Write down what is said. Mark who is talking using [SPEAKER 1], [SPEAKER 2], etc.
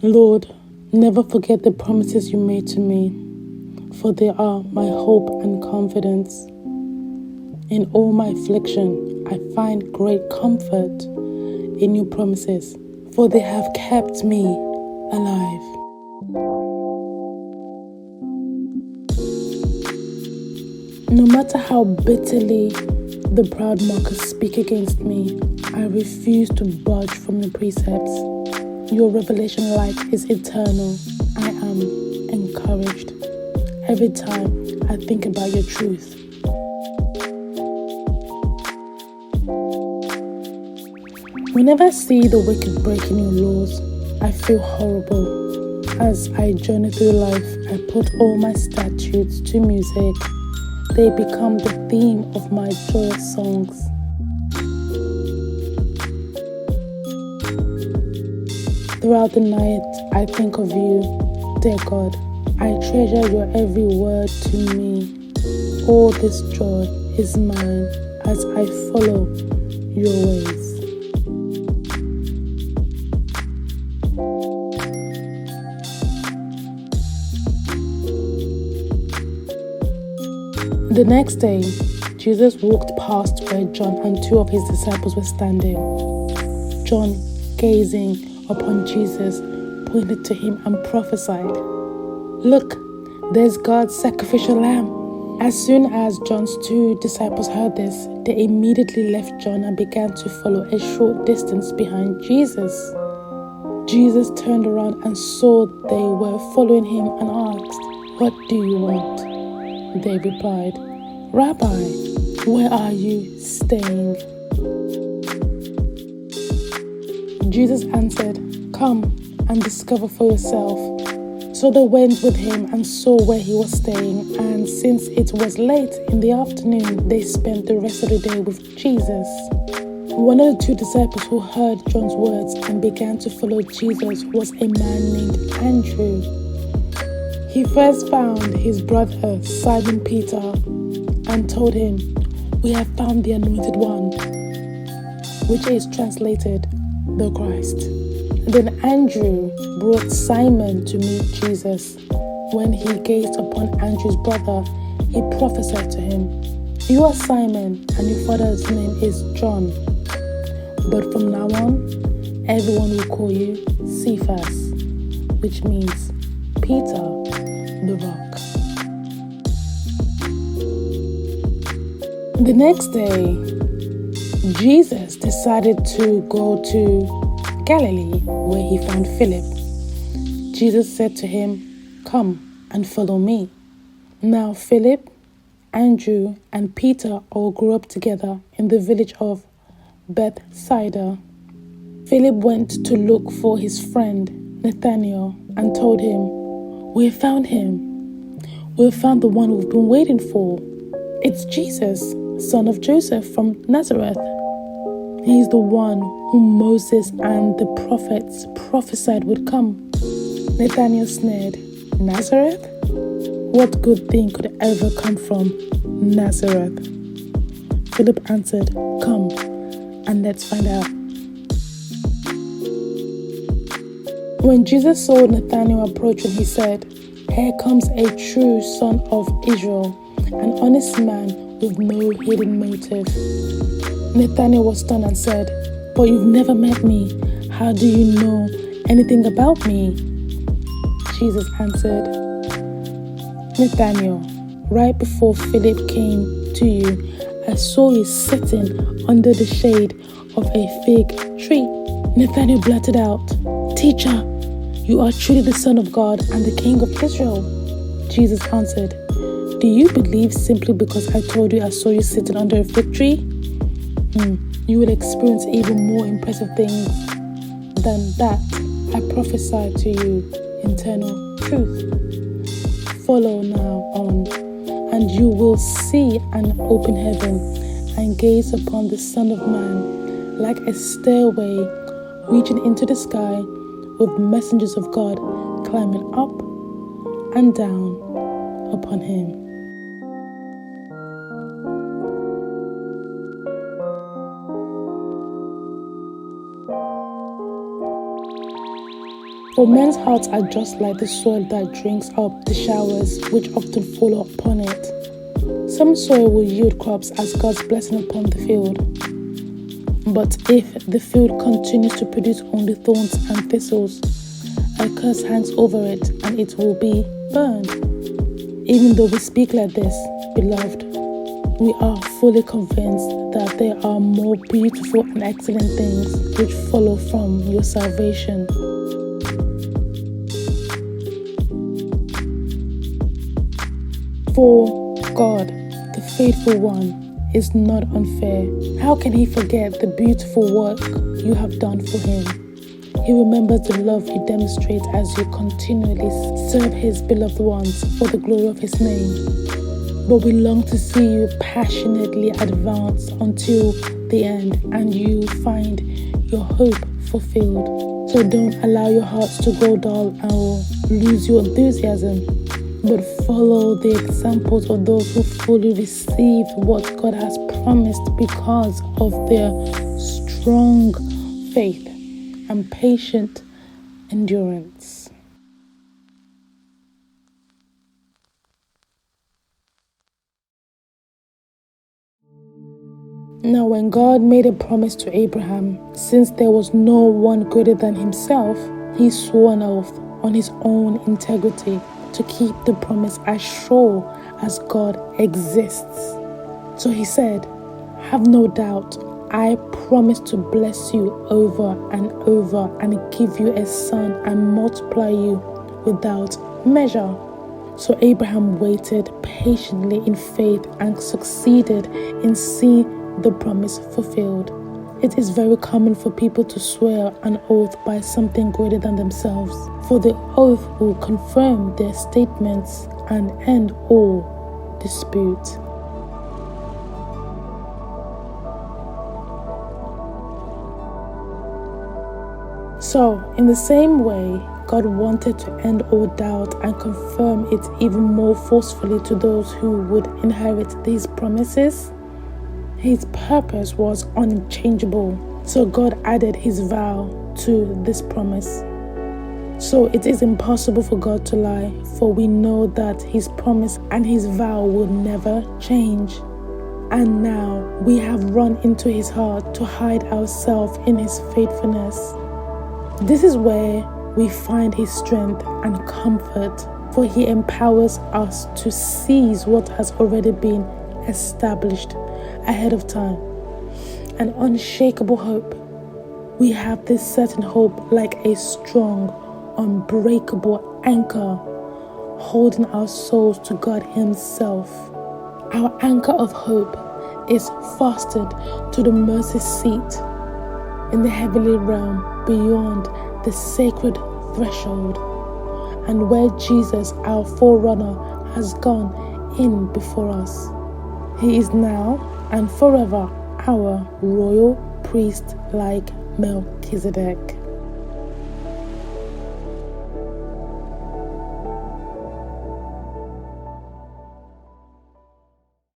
[SPEAKER 1] Lord, never forget the promises you made to me, for they are my hope and confidence. In all my affliction, I find great comfort in your promises, for they have kept me alive. No matter how bitterly the proud mockers speak against me, I refuse to budge from your precepts. Your revelation light is eternal. I am encouraged every time I think about your truth. Whenever I see the wicked breaking your laws, I feel horrible. As I journey through life, I put all my statutes to music. They become the theme of my joyous songs. Throughout the night, I think of you, dear God. I treasure your every word to me. All this joy is mine as I follow your ways. The next day, Jesus walked past where John and two of his disciples were standing. John, gazing upon Jesus, pointed to him and prophesied, "Look, there's God's sacrificial lamb." As soon as John's two disciples heard this, they immediately left John and began to follow a short distance behind Jesus. Jesus turned around and saw they were following him and asked, "What do you want?" They replied, "Rabbi, where are you staying?" Jesus answered, "Come and discover for yourself." So they went with him and saw where he was staying, and since it was late in the afternoon, they spent the rest of the day with Jesus. One of the two disciples who heard John's words and began to follow Jesus was a man named Andrew. He first found his brother Simon Peter and told him, "We have found the Anointed One," which is translated, the Christ. Then Andrew brought Simon to meet Jesus. When he gazed upon Andrew's brother, he prophesied to him, "You are Simon, and your father's name is John. But from now on, everyone will call you Cephas," which means Peter, the rock. The next day, Jesus decided to go to Galilee, where he found Philip. Jesus said to him, "Come and follow me." Now Philip, Andrew, and Peter all grew up together in the village of Bethsaida. Philip went to look for his friend Nathanael and told him, "We found him. We found the one we've been waiting for. It's Jesus, son of Joseph from Nazareth. He's the one whom Moses and the prophets prophesied would come." Nathanael sneered, "Nazareth? What good thing could ever come from Nazareth?" Philip answered, "Come and let's find out." When Jesus saw Nathanael approaching, he said, "Here comes a true son of Israel, an honest man with no hidden motive." Nathanael was stunned and said, "But you've never met me. How do you know anything about me?" Jesus answered, "Nathanael, right before Philip came to you, I saw you sitting under the shade of a fig tree." Nathanael blurted out, "Teacher, you are truly the Son of God and the King of Israel." Jesus answered, "Do you believe simply because I told you I saw you sitting under a fig tree? You will experience even more impressive things than that. I prophesy to you eternal truth. Follow now on, and you will see an open heaven and gaze upon the Son of Man like a stairway reaching into the sky with messengers of God climbing up and down upon him." For men's hearts are just like the soil that drinks up the showers which often fall upon it. Some soil will yield crops as God's blessing upon the field. But if the field continues to produce only thorns and thistles, a curse hangs over it and it will be burned. Even though we speak like this, beloved, we are fully convinced that there are more beautiful and excellent things which follow from your salvation. For God, the faithful one, is not unfair. How can he forget the beautiful work you have done for him? He remembers the love you demonstrate as you continually serve his beloved ones for the glory of his name. But we long to see you passionately advance until the end and you find your hope fulfilled. So don't allow your hearts to go dull or lose your enthusiasm, but follow the examples of those who fully received what God has promised because of their strong faith and patient endurance. Now, when God made a promise to Abraham, since there was no one greater than himself, he swore an oath on his own integrity to keep the promise as sure as God exists. So he said, "Have no doubt, I promise to bless you over and over and give you a son and multiply you without measure." So Abraham waited patiently in faith and succeeded in seeing the promise fulfilled. It is very common for people to swear an oath by something greater than themselves, for the oath will confirm their statements and end all dispute. So, in the same way, God wanted to end all doubt and confirm it even more forcefully to those who would inherit these promises. His purpose was unchangeable, so God added his vow to this promise. So it is impossible for God to lie, for we know that his promise and his vow will never change. And now we have run into his heart to hide ourselves in his faithfulness. This is where we find his strength and comfort, for he empowers us to seize what has already been established ahead of time. An unshakable hope. We have this certain hope like a strong, unbreakable anchor, holding our souls to God himself. Our anchor of hope is fastened to the mercy seat in the heavenly realm beyond the sacred threshold, and where Jesus, our forerunner, has gone in before us. He is now and forever our royal priest like Melchizedek.